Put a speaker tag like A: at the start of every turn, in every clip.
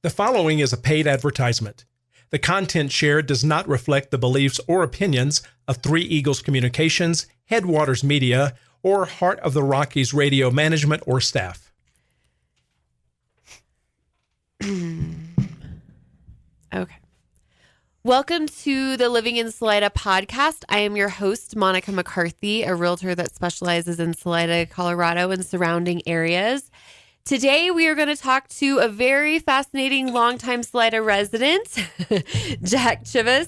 A: The following is a paid advertisement. The content shared does not reflect the beliefs or opinions of Three Eagles Communications, Headwaters Media, or Heart of the Rockies radio management or staff.
B: Okay. Welcome to the Living in Salida podcast. I am your host, Monica McCarthy, a realtor that specializes in Salida, Colorado, and surrounding areas. Today, we are going to talk to a very fascinating longtime Salida resident, Jack Chivvis.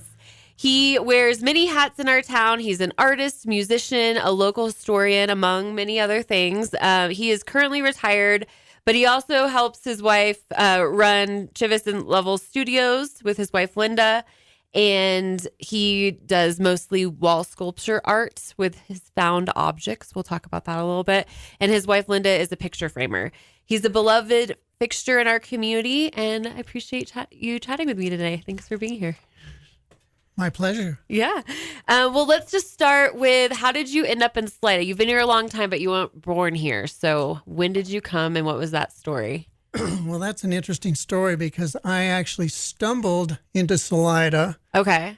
B: He wears many hats in our town. He's an artist, musician, a local historian, among many other things. He is currently retired, but he also helps his wife run Chivvis Lovell Studios with his wife, Linda. And he does mostly wall sculpture art with his found objects. We'll talk about that a little bit. And his wife, Linda, is a picture framer. He's a beloved fixture in our community, and I appreciate you chatting with me today. Thanks for being here.
C: My pleasure.
B: Yeah. Well, let's just start with, how did you end up in Salida? You've been here a long time, but you weren't born here. So when did you come, and what was that story?
C: Well, that's an interesting story because I actually stumbled into Salida.
B: Okay.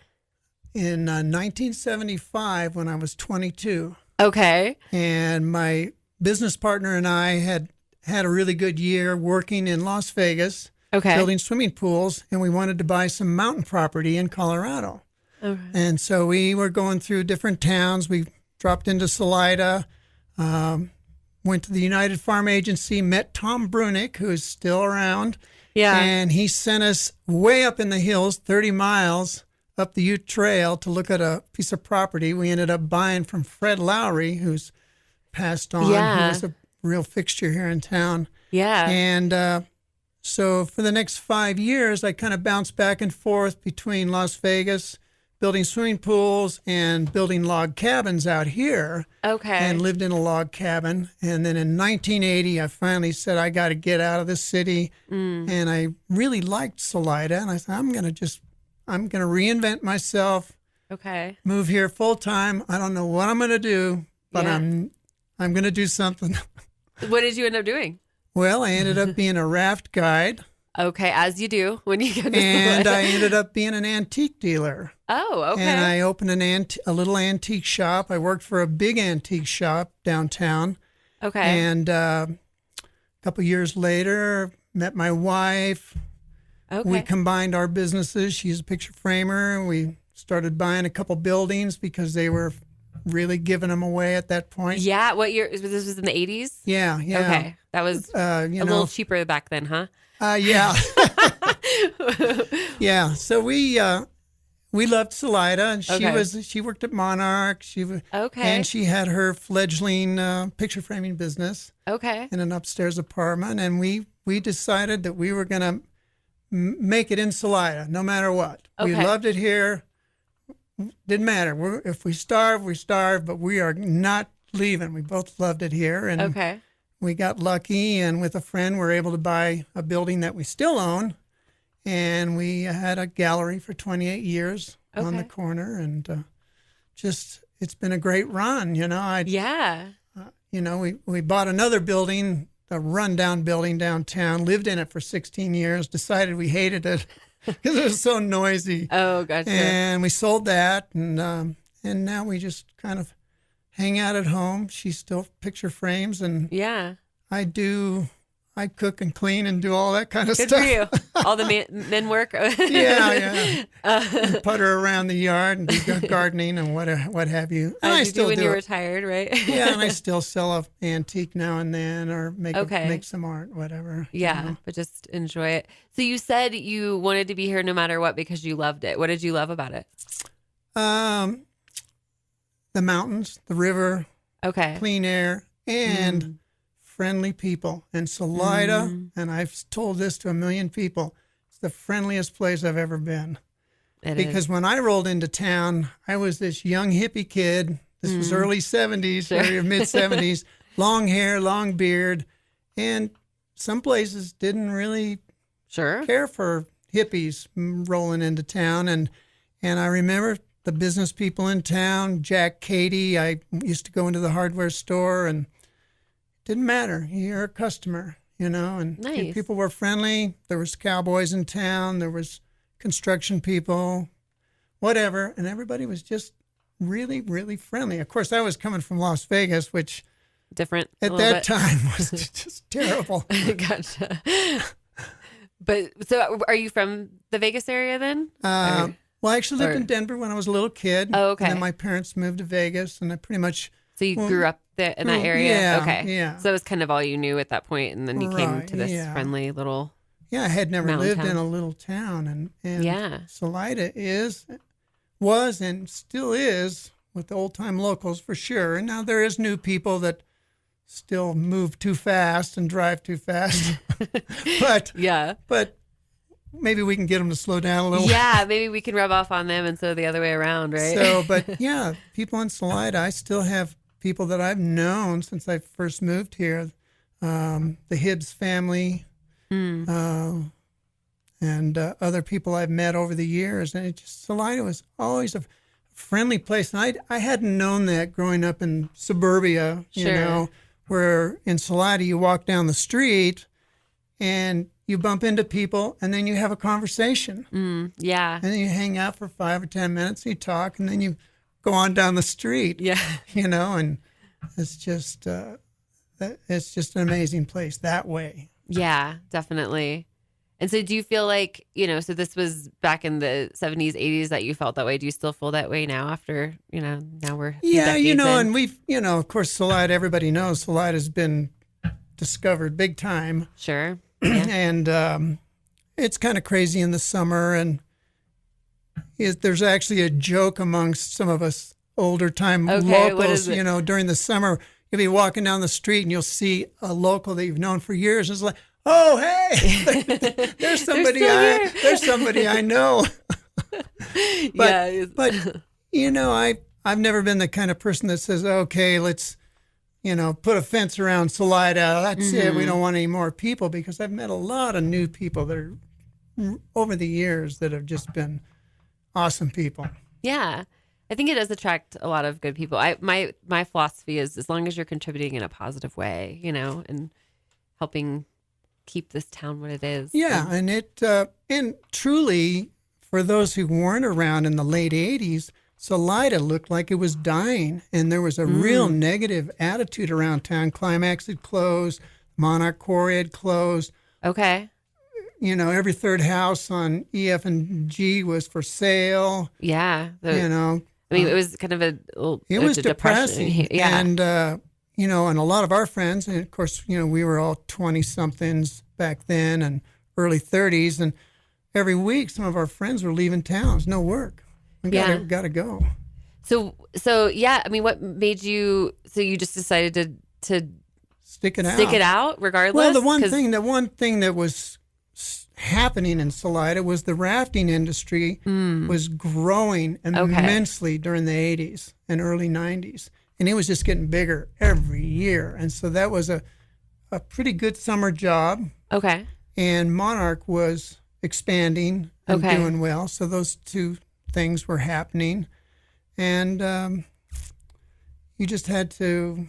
C: In 1975 when I was 22.
B: Okay.
C: And my business partner and I had a really good year working in Las Vegas, building swimming pools, and we wanted to buy some mountain property in Colorado. Okay. And so we were going through different towns. We dropped into Salida, went to the United Farm Agency, met Tom Brunick, who is still around. Yeah. And he sent us way up in the hills, 30 miles up the Ute Trail to look at a piece of property. We ended up buying from Fred Lowry, who's passed on.
B: Yeah.
C: He was a real fixture here in town.
B: Yeah.
C: And so for the next 5 years, I kind of bounced back and forth between Las Vegas, building swimming pools, and building log cabins out here.
B: Okay.
C: And lived in a log cabin. And then in 1980, I finally said, I got to get out of the city. And I really liked Salida. And I said, I'm going to reinvent myself.
B: Okay.
C: Move here full time. I don't know what I'm going to do, but I'm going to do something.
B: What did you end up doing?
C: Well, I ended up being a raft guide.
B: Okay, as you do when you get to
C: And
B: Salida.
C: I ended up being an antique dealer.
B: Oh, okay.
C: And I opened a little antique shop. I worked for a big antique shop downtown.
B: Okay.
C: And a couple years later, met my wife.
B: Okay.
C: We combined our businesses. She's a picture framer. We started buying a couple buildings because they were really giving them away at that point.
B: Yeah. What year? This was in the 80s?
C: Yeah.
B: Okay. That was a little cheaper back then, huh?
C: Yeah. Yeah. So we loved Salida, and she worked at Monarch. And she had her fledgling picture framing business.
B: Okay.
C: In an upstairs apartment, and we decided that we were going to make it in Salida, no matter what.
B: Okay.
C: We loved it here. Didn't matter. If we starve, we starve, but we are not leaving. We both loved it here, and we got lucky, and with a friend, we're able to buy a building that we still own, and we had a gallery for 28 years on the corner, and it's been a great run, you know. We bought another building, a rundown building downtown, lived in it for 16 years, decided we hated it because it was so noisy. Oh, gotcha. And we sold that, and now we just kind of hang out at home. She still picture frames, and I cook and clean and do all that kind of stuff.
B: Good for you. All the men work.
C: Yeah. And putter around the yard and do gardening and what have you. And
B: I still do when you're retired, right?
C: Yeah, and I still sell an antique now and then, or make some art, whatever.
B: Yeah,
C: you know?
B: but just enjoy it. So you said you wanted to be here no matter what because you loved it. What did you love about it?
C: The mountains, the river, clean air, and friendly people. And Salida, and I've told this to a million people, it's the friendliest place I've ever been. Because when I rolled into town, I was this young hippie kid. This was early 70s, or mid 70s, long hair, long beard. And some places didn't really care for hippies rolling into town. And I remember the business people in town, Jack Cady. I used to go into the hardware store, and it didn't matter. You're a customer. and
B: Nice.
C: people were friendly. There was cowboys in town. There was construction people, whatever. And everybody was just really, really friendly. Of course, I was coming from Las Vegas, which
B: Different
C: at that time was just terrible.
B: Gotcha. But so are you from the Vegas area then?
C: Well, I actually lived in Denver when I was a little kid.
B: Oh, okay.
C: And then my parents moved to Vegas, and I pretty much...
B: So you grew up there in that area?
C: Yeah,
B: okay.
C: yeah.
B: So it was kind of all you knew at that point, and then you came to this friendly little...
C: Yeah, I had never
B: mountain
C: lived
B: town.
C: in a little town, and
B: Yeah.
C: Salida was and still is with the old-time locals for sure. And now there is new people that still move too fast and drive too fast. But maybe we can get them to slow down a little.
B: Yeah, maybe we can rub off on them instead of the other way around, right?
C: So, but yeah, people in Salida, I still have people that I've known since I first moved here. The Hibbs family, and other people I've met over the years. And Salida was always a friendly place. And I hadn't known that growing up in suburbia, where in Salida you walk down the street and you bump into people and then you have a conversation.
B: Yeah.
C: And then you hang out for 5 or 10 minutes, you talk, and then you go on down the street.
B: Yeah.
C: And it's just an amazing place that way.
B: Yeah, definitely. And so do you feel like, so this was back in the 70s, 80s that you felt that way. Do you still feel that way now after, now we're decades in?
C: And we've, of course, Salida, everybody knows Salida's been discovered big time.
B: Sure. Yeah.
C: And it's kind of crazy in the summer. And there's actually a joke amongst some of us older time locals,
B: what is it?
C: During the summer, you'll be walking down the street and you'll see a local that you've known for years. It's like, oh, hey, there's somebody there's somebody I know. But I've never been the kind of person that says, okay, let's, put a fence around Salida. That's it. We don't want any more people, because I've met a lot of new people that are over the years that have just been awesome people.
B: Yeah. I think it does attract a lot of good people. My philosophy is, as long as you're contributing in a positive way, and helping keep this town what it is.
C: Yeah, and truly, for those who weren't around in the late 80s, Salida looked like it was dying, and there was a real negative attitude around town. Climax had closed, Monarch Quarry had closed.
B: Okay.
C: Every third house on EF and G was for sale.
B: Yeah.
C: It
B: was kind of it
C: was depressing.
B: Yeah.
C: And, and a lot of our friends, and of course, we were all 20-somethings back then and early 30s, and every week some of our friends were leaving town. There's no work. We got to go.
B: So yeah, what made you, so you just decided to
C: stick it
B: out regardless?
C: Well, the one thing that was happening in Salida was the rafting industry was growing immensely during the 80s and early 90s. And it was just getting bigger every year. And so that was a pretty good summer job.
B: Okay.
C: And Monarch was expanding and doing well. So those two things were happening. And you just had to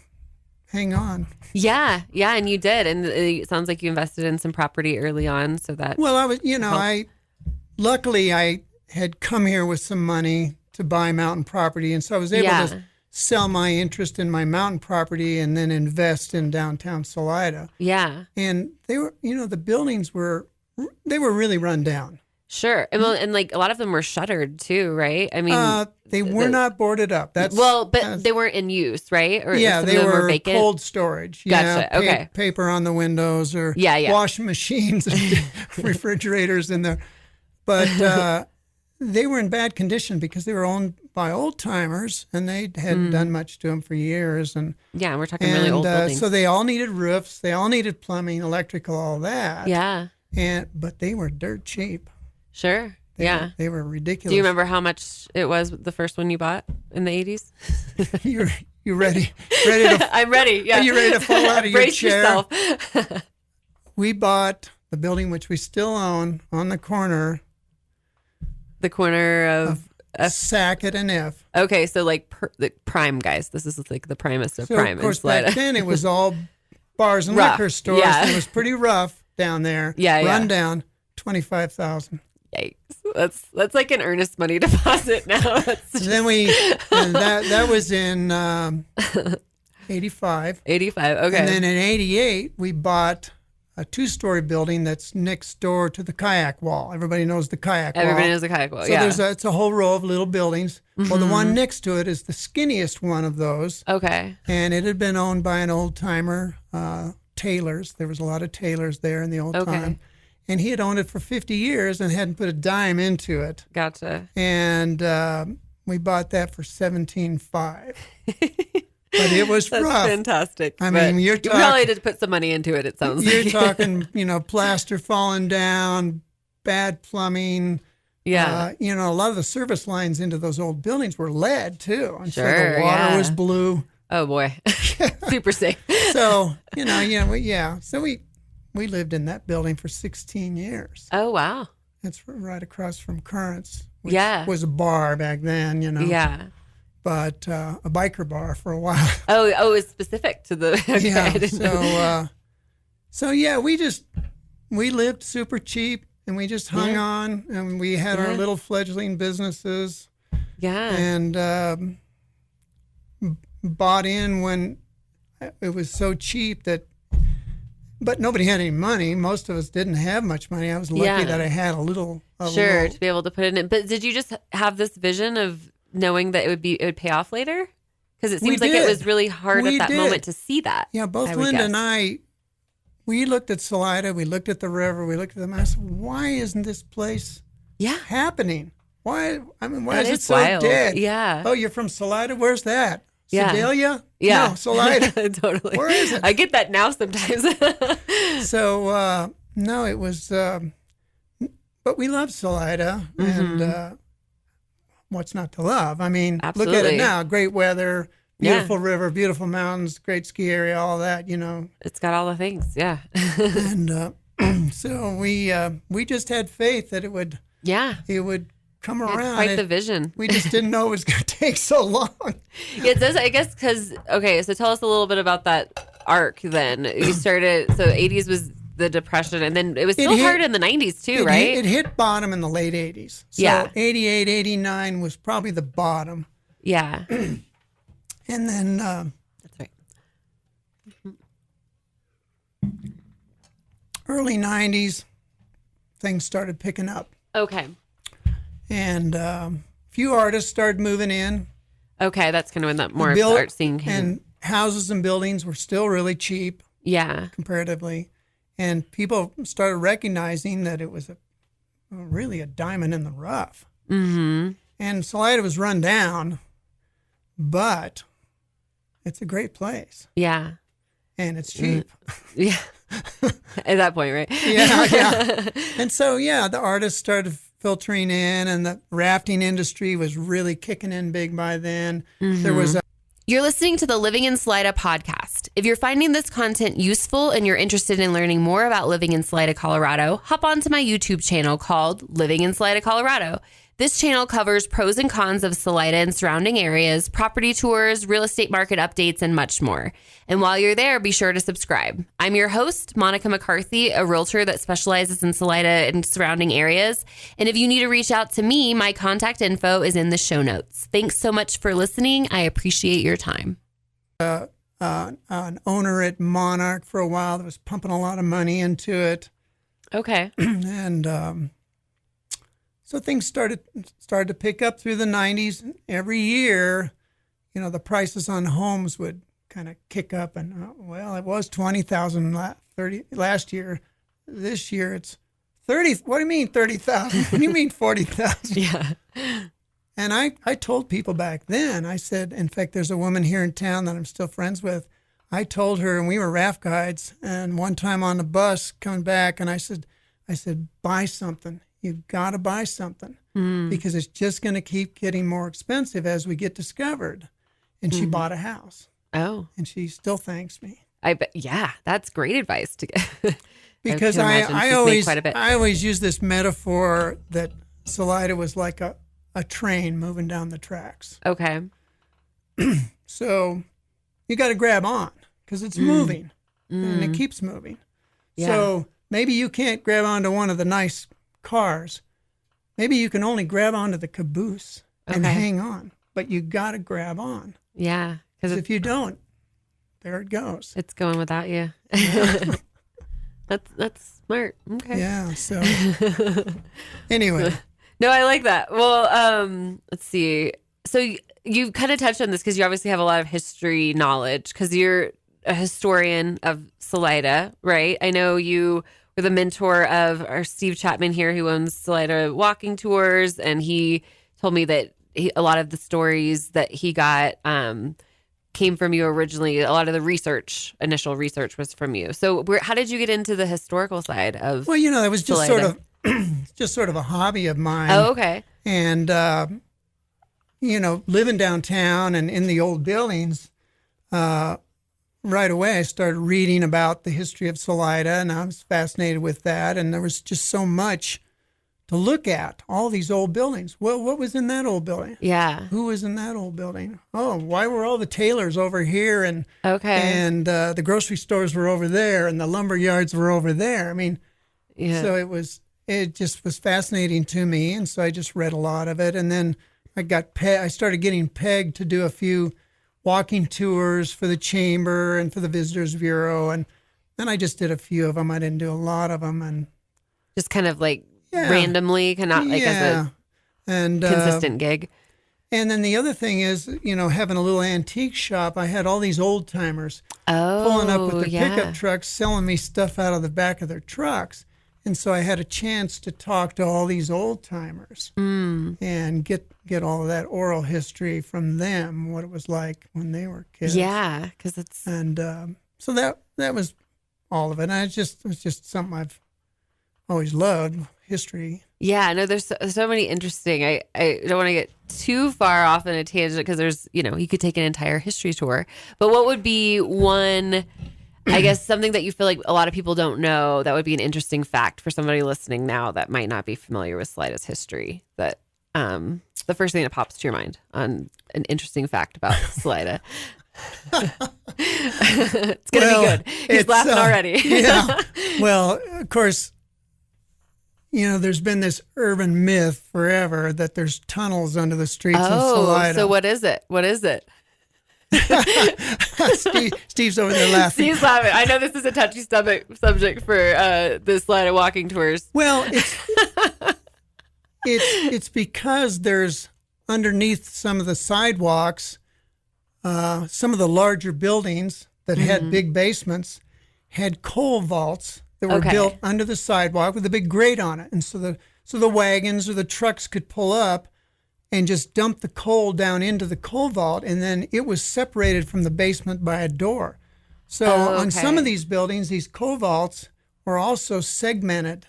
C: hang on.
B: Yeah. Yeah. And you did. And it sounds like you invested in some property early on so that.
C: Well, I was, luckily I had come here with some money to buy mountain property. And so I was able to sell my interest in my mountain property and then invest in downtown Salida.
B: Yeah.
C: And they were, the buildings were really run down.
B: Sure. And a lot of them were shuttered too, right?
C: They were not boarded up. But
B: they weren't in use, right? Or
C: they were
B: vacant?
C: Cold storage.
B: Gotcha. Okay.
C: Paper on the windows or washing machines and refrigerators in there. But they were in bad condition because they were owned by old timers and they hadn't done much to them for years. And
B: we're talking really old buildings.
C: So they all needed roofs. They all needed plumbing, electrical, all that.
B: Yeah.
C: But they were dirt cheap.
B: Sure.
C: They were ridiculous.
B: Do you remember how much it was the first one you bought in the 80s?
C: You ready? Ready to,
B: I'm ready. Yeah.
C: Are you ready to fall out of your chair?
B: Yourself.
C: We bought the building, which we still own, on the corner.
B: The corner of
C: Sackett and F.
B: Okay, so the prime guys. This is like the primest of prime.
C: Of course, back then it was all bars and
B: rough.
C: liquor stores.
B: Yeah.
C: And it was pretty rough down there.
B: Yeah,
C: Run down, $25,000.
B: Yikes! That's like an earnest money deposit now.
C: Then that was in 85.
B: 85. Okay.
C: And then in 88, we bought a 2-story building that's next door to the kayak wall. Everybody knows the kayak wall.
B: Everybody knows the kayak wall.
C: So
B: Yeah.
C: it's a whole row of little buildings. Well, the one next to it is the skinniest one of those.
B: Okay.
C: And it had been owned by an old timer, tailors. There was a lot of tailors there in the old time. And he had owned it for 50 years and hadn't put a dime into it.
B: Gotcha.
C: And we bought that for $17,500. But it was
B: That's
C: rough.
B: fantastic.
C: I mean,
B: you probably did put some money into it, it sounds like.
C: You're talking, plaster falling down, bad plumbing.
B: Yeah.
C: A lot of the service lines into those old buildings were lead, too. And so
B: Sure,
C: the water was blue.
B: Oh, boy. Super safe.
C: So, So we lived in that building for 16 years.
B: Oh, wow.
C: It's right across from Currents, which
B: Yeah.
C: was a bar back then,
B: Yeah.
C: But a biker bar for a while.
B: Oh, it was specific to the. Okay,
C: Yeah.
B: I didn't know.
C: We lived super cheap, and we just hung on, and we had our little fledgling businesses,
B: Yeah.
C: and bought in when it was so cheap but nobody had any money. Most of us didn't have much money. I was lucky that I had a little.
B: To be able to put it in. But did you just have this vision of knowing that it would pay off later? Because it seems like it was really hard at that moment to see that.
C: Yeah, both Linda and I, we looked at Salida, we looked at the river, we looked at them. I said, why isn't this place happening? Why? I mean, why is it so
B: wild.
C: dead?
B: Yeah.
C: Oh, you're from Salida? Where's that?
B: Yeah.
C: Sedalia?
B: Yeah.
C: No, Salida.
B: Totally.
C: Where is it?
B: I get that now sometimes.
C: So, no, it was, but we love Salida, and what's not to love? I mean,
B: Absolutely.
C: Look at it now. Great weather, beautiful river, beautiful mountains, great ski area, all that,
B: It's got all the things, yeah.
C: And so we just had faith that it would come around.
B: Quite the vision.
C: We just didn't know it was going to take so long.
B: Yeah, it does, I guess, because, okay, so tell us a little bit about that arc then. You started, so 80s was the Depression, and then it was still hard in the 90s too, right?
C: It hit bottom in the late 80s. So 88, 89 was probably the bottom.
B: Yeah.
C: And then...
B: That's right.
C: Early 90s, things started picking up.
B: Okay.
C: And a few artists started moving in.
B: Okay, that's kind of when that more art scene came.
C: And houses and buildings were still really cheap.
B: Yeah.
C: Comparatively. And people started recognizing that it was really a diamond in the rough.
B: Mm-hmm.
C: And Salida was run down, but it's a great place.
B: Yeah.
C: And it's cheap.
B: Yeah. At that point, right?
C: Yeah. And so, the artists started filtering in, and the rafting industry was really kicking in big by then.
B: Mm-hmm.
C: There was
B: You're listening to the Living in Salida podcast. If you're finding this content useful and you're interested in learning more about living in Salida, Colorado, hop onto my YouTube channel called Living in Salida, Colorado. This channel covers pros and cons of Salida and surrounding areas, property tours, real estate market updates, and much more. And while you're there, be sure to subscribe. I'm your host, Monica McCarthy, a realtor that specializes in Salida and surrounding areas. And if you need to reach out to me, my contact info is in the show notes. Thanks so much for listening. I appreciate your time.
C: An owner at Monarch for a while that was pumping a lot of money into it.
B: Okay.
C: And so things started to pick up through the 90s. Every year, the prices on homes would kind of kick up. And, it was $20,000 last year. This year it's 30. What do you mean 30,000? What do you mean 40,000?
B: Yeah.
C: And I told people back then, I said, in fact, there's a woman here in town that I'm still friends with. I told her, and we were raft guides, and one time on the bus coming back, and I said, buy something. You've got to buy something because it's just going to keep getting more expensive as we get discovered. And she bought a house.
B: Oh.
C: And she still thanks me.
B: I bet. Yeah, that's great advice to get.
C: Because I always use this metaphor that Salida was like a train moving down the tracks.
B: Okay.
C: So you got to grab on because it's moving. and it keeps moving.
B: Yeah.
C: So maybe you can't grab onto one of the nice cars. Maybe you can only grab onto the caboose and hang on, but you got to grab on.
B: Yeah.
C: Because if you don't, there it goes.
B: It's going without you. That's smart. Okay.
C: Yeah. So anyway.
B: No, I like that. Well, let's see. So you kind of touched on this because you obviously have a lot of history knowledge because you're a historian of Salida, right? I know you were the mentor of our Steve Chapman here who owns Salida Walking Tours. And he told me that a lot of the stories that he got came from you originally. A lot of the initial research was from you. So how did you get into the historical side of
C: Well, it was just
B: Salida?
C: sort of a hobby of mine.
B: Oh, okay.
C: And, living downtown and in the old buildings, right away I started reading about the history of Salida, and I was fascinated with that. And there was just so much to look at, all these old buildings. Well, what was in that old building?
B: Yeah.
C: Who was in that old building? Oh, why were all the tailors over here? And the grocery stores were over there, and the lumber yards were over there. I mean, so it just was fascinating to me, and so I just read a lot of it. And then I started getting pegged to do a few walking tours for the chamber and for the Visitors Bureau, and then I just did a few of them. I didn't do a lot of them, and
B: just kind of like randomly, not like as a consistent gig.
C: And then the other thing is, having a little antique shop, I had all these old timers pulling up with their pickup trucks, selling me stuff out of the back of their trucks. And so I had a chance to talk to all these old timers and get all of that oral history from them, what it was like when they were kids.
B: Yeah, because it's
C: so that was all of it. And it was just something I've always loved, history.
B: Yeah, no, there's so many interesting. I don't want to get too far off in a tangent because there's you could take an entire history tour. But what would be one? I guess something that you feel like a lot of people don't know that would be an interesting fact for somebody listening now that might not be familiar with Salida's history. That the first thing that pops to your mind on an interesting fact about Salida. It's gonna be good. He's laughing already.
C: Yeah. Well, of course, there's been this urban myth forever that there's tunnels under the streets of Salida.
B: So what is it? What is it?
C: Steve's over there laughing.
B: Steve's laughing. I know this is a touchy subject for the Salida Walking Tours.
C: Well, it's because there's underneath some of the sidewalks, some of the larger buildings that had big basements had coal vaults that were built under the sidewalk with a big grate on it, and so the wagons or the trucks could pull up and just dump the coal down into the coal vault, and then it was separated from the basement by a door. So on some of these buildings, these coal vaults were also segmented,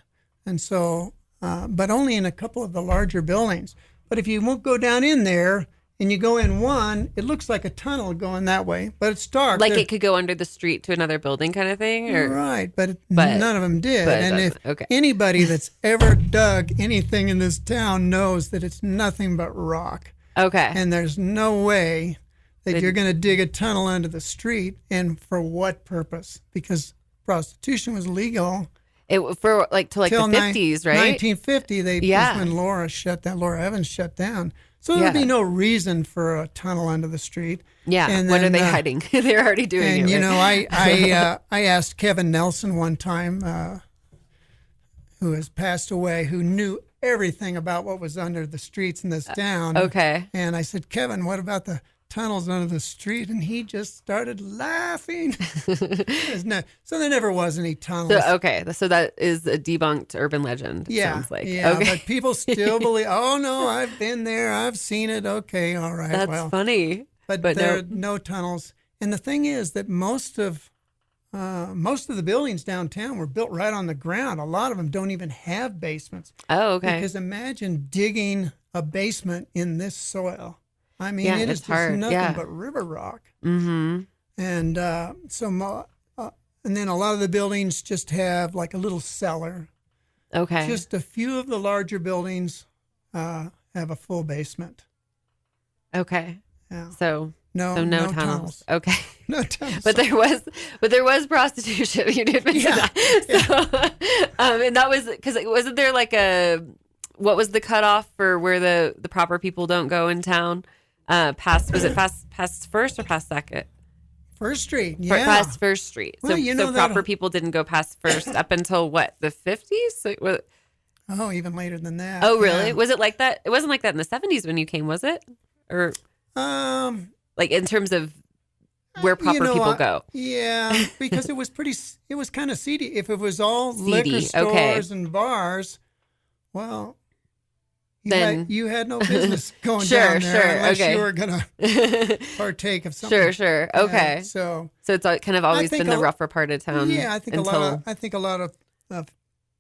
C: and so, but only in a couple of the larger buildings. But if you won't go down in there and you go in one, it looks like a tunnel going that way, but it's dark.
B: Like it could go under the street to another building kind of thing? Or?
C: Right, but none of them did. And if anybody that's ever dug anything in this town knows that it's nothing but rock.
B: Okay.
C: And there's no way that you're going to dig a tunnel under the street, and for what purpose? Because prostitution was legal.
B: For like the 50s, right?
C: 1950, that's when Laura Evans shut down. So there'd be no reason for a tunnel under the street.
B: Yeah. And then, what are they hiding? They're already doing it.
C: And I asked Kevin Nelson one time, who has passed away, who knew everything about what was under the streets in this town.
B: Okay.
C: And I said, Kevin, what about the tunnels under the street? And he just started laughing. So there never was any tunnels.
B: So that is a debunked urban legend. Sounds like.
C: Yeah, but people still believe, oh no, I've been there, I've seen it. Okay, all right.
B: That's funny.
C: But there are no tunnels. And the thing is that most of the buildings downtown were built right on the ground. A lot of them don't even have basements.
B: Oh, okay.
C: Because imagine digging a basement in this soil. I mean, it is just
B: hard.
C: nothing but river rock.
B: Mm-hmm.
C: And and then a lot of the buildings just have like a little cellar.
B: Okay.
C: Just a few of the larger buildings have a full basement.
B: Okay.
C: Yeah.
B: So
C: no
B: tunnels. Okay.
C: No town.
B: But there was prostitution. You did mention that. So, and that was because wasn't there like what was the cutoff for where the proper people don't go in town? Past First or past Second?
C: First Street, yeah.
B: Past First Street.
C: Well,
B: so proper people didn't go past First up until what, the 50s?
C: Oh, even later than that.
B: Oh, really? Yeah. Was it like that? It wasn't like that in the 70s when you came, was it? Or like in terms of where proper people go?
C: Yeah, because it was kind of seedy. If it was all liquor stores and bars, well, you had no business going down there unless you were going to partake of something.
B: Sure. Okay.
C: Yeah, so
B: it's kind of always been the rougher part of town.
C: Yeah, I think a lot of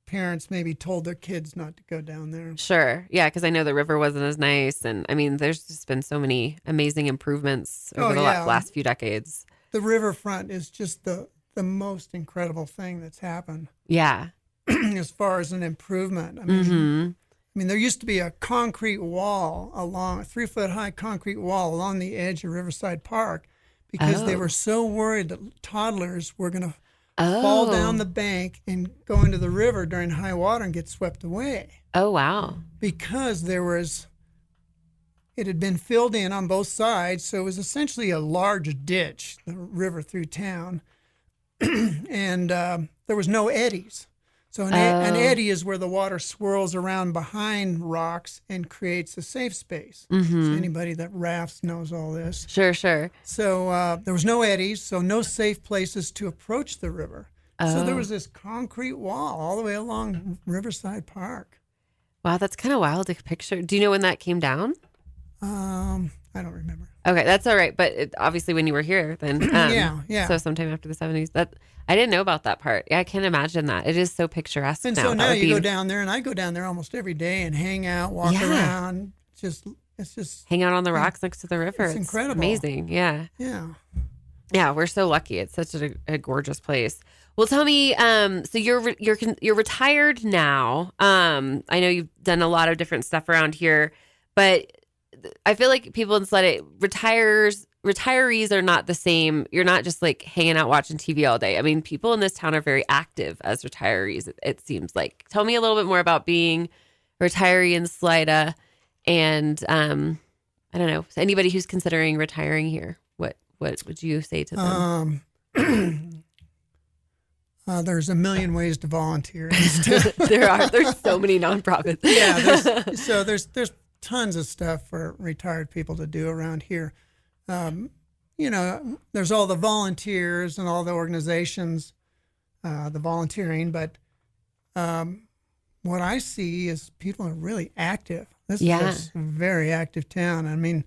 C: parents maybe told their kids not to go down there.
B: Sure. Yeah, because I know the river wasn't as nice. And I mean, there's just been so many amazing improvements over the last few decades.
C: The riverfront is just the most incredible thing that's happened.
B: Yeah.
C: As far as an improvement. I mean, there used to be a concrete wall a 3-foot high concrete wall along the edge of Riverside Park because they were so worried that toddlers were going to fall down the bank and go into the river during high water and get swept away.
B: Oh, wow.
C: Because it had been filled in on both sides, so it was essentially a large ditch, the river through town, and there was no eddies. So an eddy is where the water swirls around behind rocks and creates a safe space. Mm-hmm. So anybody that rafts knows all this.
B: Sure.
C: So there was no eddies, so no safe places to approach the river. So there was this concrete wall all the way along Riverside Park.
B: Wow, that's kind of wild to picture. Do you know when that came down?
C: I don't remember.
B: Okay, that's all right. But obviously when you were here then.
C: Yeah.
B: So sometime after the 70s. I didn't know about that part. Yeah, I can't imagine that. It is so picturesque
C: and
B: now.
C: So now you go down there, and I go down there almost every day and hang out, walk around. It's just
B: hang out on the rocks next to the river.
C: It's incredible.
B: Amazing. Yeah.
C: Yeah,
B: we're so lucky. It's such a gorgeous place. Well, tell me, so you're retired now. I know you've done a lot of different stuff around here, but I feel like people in Salida, retirees are not the same. You're not just like hanging out watching TV all day. I mean, people in this town are very active as retirees, it seems like. Tell me a little bit more about being a retiree in Salida and I don't know, anybody who's considering retiring here. What would you say to them?
C: There's a million ways to volunteer.
B: There's so many nonprofits.
C: Yeah, there's tons of stuff for retired people to do around here. There's all the volunteers and all the organizations, the volunteering, but what I see is people are really active. This is a very active town. I mean,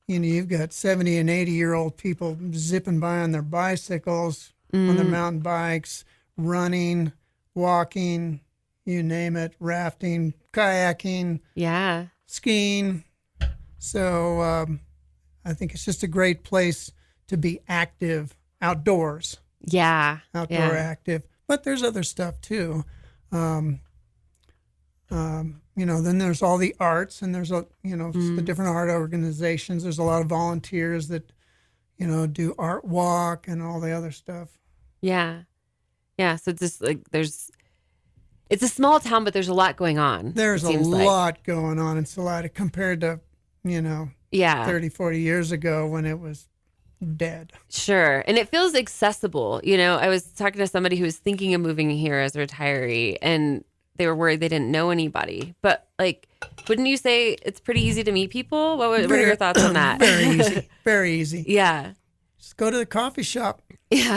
C: you've got 70 and 80-year-old people zipping by on their bicycles, on their mountain bikes, running, walking, you name it, rafting, kayaking, skiing. So I think it's just a great place to be active outdoors. Outdoor active. But there's other stuff too. Then there's all the arts, and there's the different art organizations. There's a lot of volunteers that, do art walk and all the other stuff.
B: Yeah. So it's just like it's a small town, but there's a lot going on.
C: There's a lot going on in Salida compared to, 30, 40 years ago when it was dead.
B: Sure. And it feels accessible. I was talking to somebody who was thinking of moving here as a retiree, and they were worried they didn't know anybody. But wouldn't you say it's pretty easy to meet people? What are your thoughts on that?
C: Very easy. Very easy.
B: Yeah.
C: Just go to the coffee shop.
B: Yeah.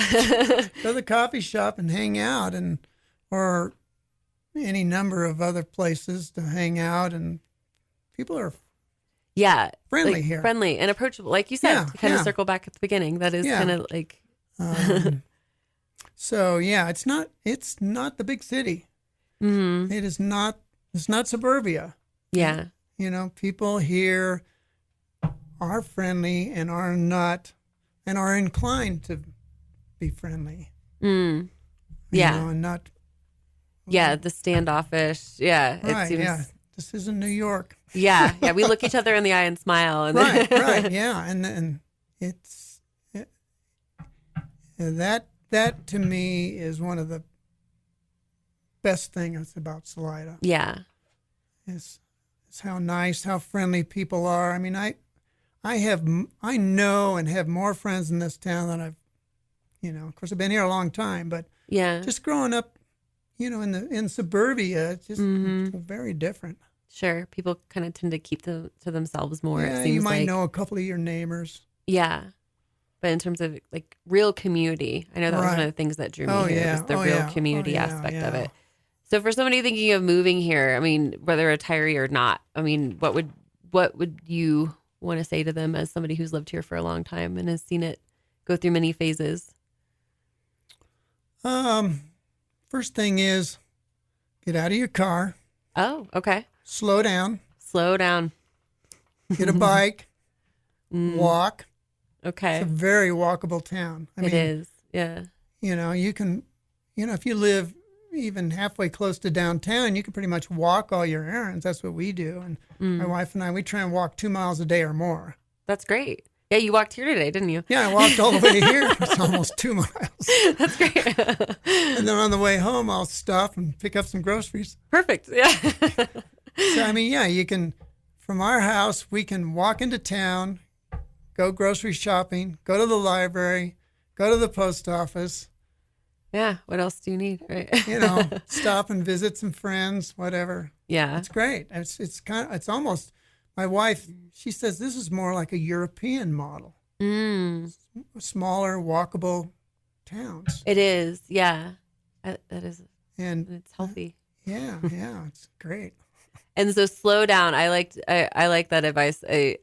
C: Go to the coffee shop and hang out, or any number of other places to hang out, and people are friendly here.
B: Friendly and approachable. Like you said, to kind of circle back at the beginning. That is kind of like
C: so it's not the big city. Mm-hmm. It's not suburbia.
B: Yeah.
C: People here are friendly and are inclined to be friendly.
B: Mm. Yeah.
C: And not.
B: The standoffish. Yeah.
C: Right. It seems, this isn't New York.
B: Yeah. We look each other in the eye and smile. And
C: right. Yeah. And And that to me is one of the best things about Salida.
B: Yeah.
C: It's how nice, how friendly people are. I mean, I know and have more friends in this town than I've, of course I've been here a long time, but
B: Yeah.
C: just growing up, in suburbia, it's just very different.
B: Sure. People kind of tend to keep to themselves more.
C: Yeah,
B: it seems
C: you might
B: like.
C: know a couple of your neighbors.
B: Yeah. But in terms of like real community, I know that was one of the things that drew me here, was the real community aspect of it. So for somebody thinking of moving here, I mean, whether a retiree or not, I mean, what would you want to say to them as somebody who's lived here for a long time and has seen it go through many phases?
C: First thing is get out of your car.
B: Oh, okay.
C: Slow down.
B: Slow down.
C: Get a bike. Walk.
B: Okay.
C: It's a very walkable town.
B: It is. Yeah.
C: You can, if you live even halfway close to downtown, you can pretty much walk all your errands. That's what we do. And my wife and I, we try and walk 2 miles a day or more.
B: That's great. Yeah, you walked here today, didn't you?
C: Yeah, I walked all the way here. It's almost 2 miles.
B: That's great.
C: And then on the way home, I'll stop and pick up some groceries.
B: Perfect. Yeah.
C: So, I mean, yeah, you can, from our house, we can walk into town, go grocery shopping, go to the library, go to the post office.
B: Yeah. What else do you need? Right.
C: Stop and visit some friends, whatever.
B: Yeah.
C: It's great. It's almost, my wife, she says this is more like a European model. Smaller, walkable towns.
B: It is. Yeah. That is.
C: And
B: it's healthy.
C: Yeah. It's great.
B: And so slow down. I like that advice. I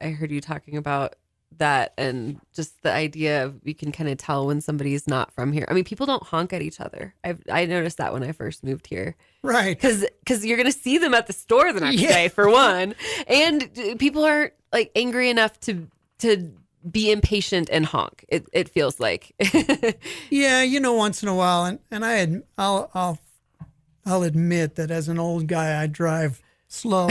B: heard you talking about that, and just the idea of you can kind of tell when somebody's not from here. I mean, people don't honk at each other. I noticed that when I first moved here.
C: Right.
B: Because you're going to see them at the store the next day, for one. And people aren't like angry enough to be impatient and honk. It feels like.
C: Yeah, once in a while, and I'll admit that as an old guy, I drive slow.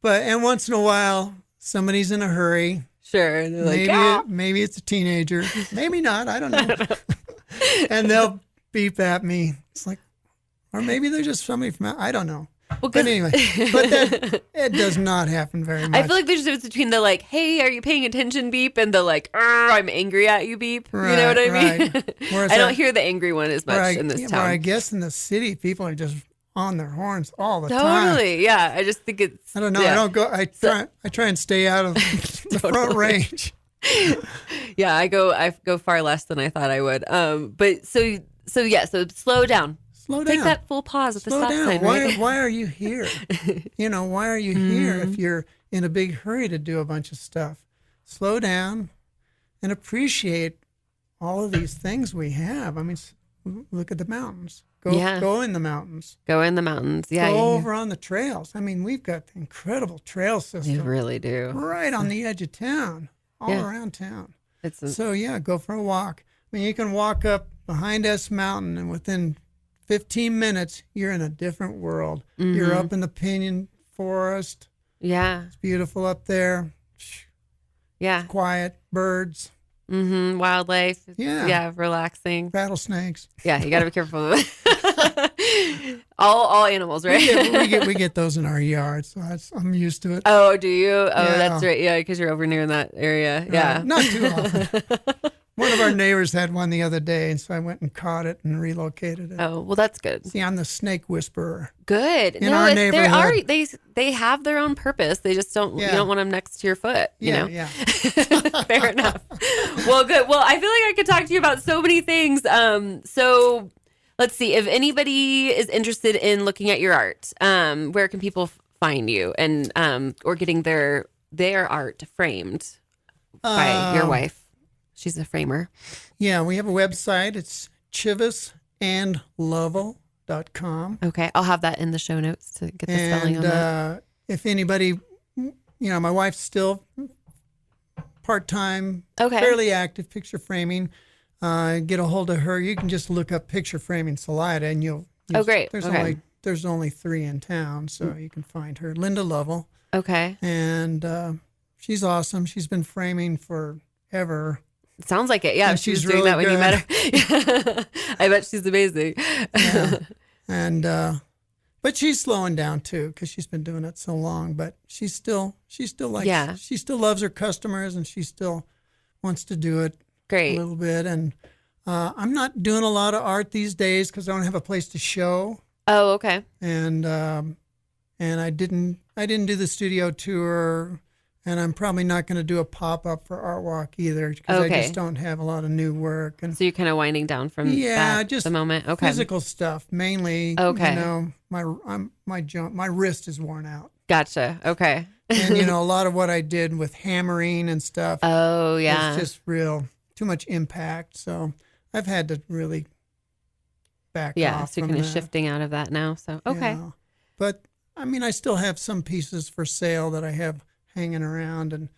C: And once in a while, somebody's in a hurry.
B: Sure. They're like,
C: maybe it's a teenager. Maybe not. I don't know. And they'll beep at me. It's like, or maybe they're just somebody from, I don't know. Well, but anyway, it does not happen very much.
B: I feel like there's a difference between the like, hey, are you paying attention beep, and the like, I'm angry at you beep.
C: Right,
B: you know what I mean?
C: Right.
B: I don't hear the angry one as much in this town.
C: Where I guess in the city, people are just on their horns all the time.
B: Totally, yeah. I just think it's.
C: I don't know.
B: Yeah.
C: I don't go. I try and stay out of the front range.
B: Yeah, I go far less than I thought I would. But so slow down.
C: Slow down.
B: Take that full pause at the stop sign. Right?
C: Why are you here? Why are you here if you're in a big hurry to do a bunch of stuff? Slow down and appreciate all of these things we have. I mean, look at the mountains. Go in the mountains.
B: Go in the mountains. Yeah.
C: Go over on the trails. I mean, we've got incredible trail system.
B: You really do.
C: Right on the edge of town, all around town. Go for a walk. I mean, you can walk up behind S Mountain, and within 15 minutes, you're in a different world. You're up in the Pinyon Forest.
B: Yeah.
C: It's beautiful up there.
B: Yeah.
C: It's quiet. Birds.
B: Wildlife. Yeah. Relaxing.
C: Rattlesnakes.
B: Yeah. You got to be careful of it. all animals, right?
C: We get those in our yard, so I'm used to it.
B: Oh, do you? Oh, that's right. Yeah, because you're over near in that area. Yeah.
C: Not too often. One of our neighbors had one the other day, and so I went and caught it and relocated it.
B: Oh, well, that's good.
C: See, I'm the snake whisperer.
B: Good.
C: In our neighborhood.
B: They have their own purpose. They just don't. You don't want them next to your foot. You know.
C: Yeah.
B: Fair enough. Well, good. Well, I feel like I could talk to you about so many things. So let's see. If anybody is interested in looking at your art, where can people find you and or getting their art framed by your wife? She's a framer.
C: Yeah, we have a website. It's chivvislovell.com.
B: Okay, I'll have that in the show notes to get the spelling on that.
C: If anybody, my wife's still part-time,
B: okay,
C: fairly active picture framing. Get a hold of her. You can just look up picture framing Salida, and you'll.
B: Oh, great.
C: There's only 3 in town, so you can find her. Linda Lovell.
B: Okay.
C: And she's awesome. She's been framing forever.
B: Sounds like it. Yeah,
C: And
B: she was
C: she's
B: doing
C: really
B: that when you met her. I bet she's amazing.
C: Yeah. And but she's slowing down too because she's been doing it so long. But she still likes. She still loves her customers, and she still wants to do it
B: Great.
C: a little bit. And I'm not doing a lot of art these days because I don't have a place to show.
B: Oh, okay.
C: And I didn't do the studio tour. And I'm probably not going to do a pop-up for Art Walk either because I just don't have a lot of new work. And
B: so you're kind of winding down from that
C: just
B: at the moment. Okay.
C: Physical stuff mainly.
B: Okay.
C: You know, my wrist is worn out.
B: Gotcha. Okay.
C: And a lot of what I did with hammering and stuff.
B: Oh yeah.
C: It's just too much impact. So I've had to really back off.
B: Yeah. So you're kind of
C: that.
B: shifting out of that now. So okay.
C: Yeah. But I mean, I still have some pieces for sale that I have hanging around, and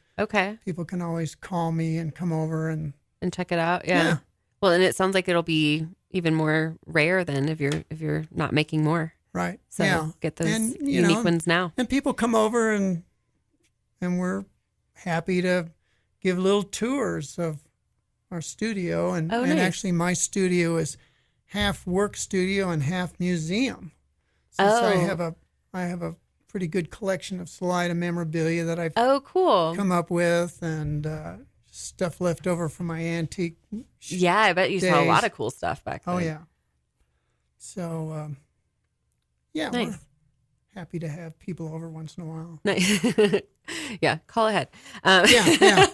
C: people can always call me and come over and
B: check it out. Yeah. Well, and it sounds like it'll be even more rare then if you're not making more.
C: Right.
B: So get those unique ones now.
C: And people come over and we're happy to give little tours of our studio. And actually my studio is half work studio and half museum. Since I have a pretty good collection of Salida memorabilia that I've come up with, and stuff left over from my antique.
B: Yeah, I bet you saw a lot of cool stuff back then.
C: Oh yeah. So nice. We're happy to have people over once in a while.
B: Nice. Yeah, call ahead.
C: Yeah.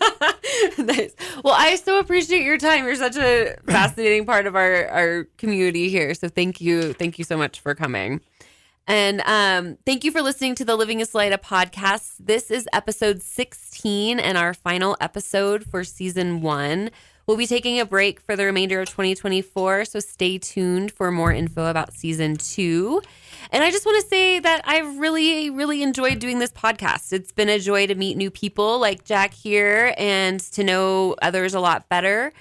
B: Nice. Well, I so appreciate your time. You're such a fascinating part of our community here. So thank you so much for coming. And thank you for listening to the Living in Salida podcast. This is episode 16 and our final episode for season 1. We'll be taking a break for the remainder of 2024, so stay tuned for more info about season 2. And I just want to say that I've really, really enjoyed doing this podcast. It's been a joy to meet new people like Jack here and to know others a lot better.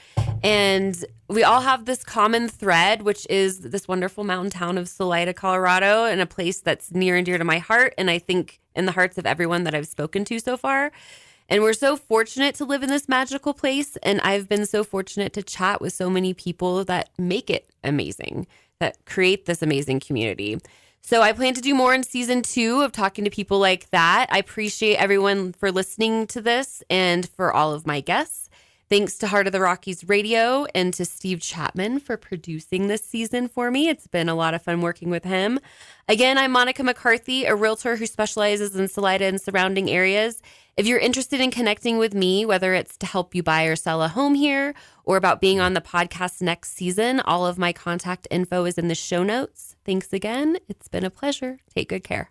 B: And we all have this common thread, which is this wonderful mountain town of Salida, Colorado, and a place that's near and dear to my heart, and I think in the hearts of everyone that I've spoken to so far. And we're so fortunate to live in this magical place, and I've been so fortunate to chat with so many people that make it amazing, that create this amazing community. So I plan to do more in season 2 of talking to people like that. I appreciate everyone for listening to this and for all of my guests. Thanks to Heart of the Rockies Radio and to Steve Chapman for producing this season for me. It's been a lot of fun working with him. Again, I'm Monica McCarthy, a realtor who specializes in Salida and surrounding areas. If you're interested in connecting with me, whether it's to help you buy or sell a home here or about being on the podcast next season, all of my contact info is in the show notes. Thanks again. It's been a pleasure. Take good care.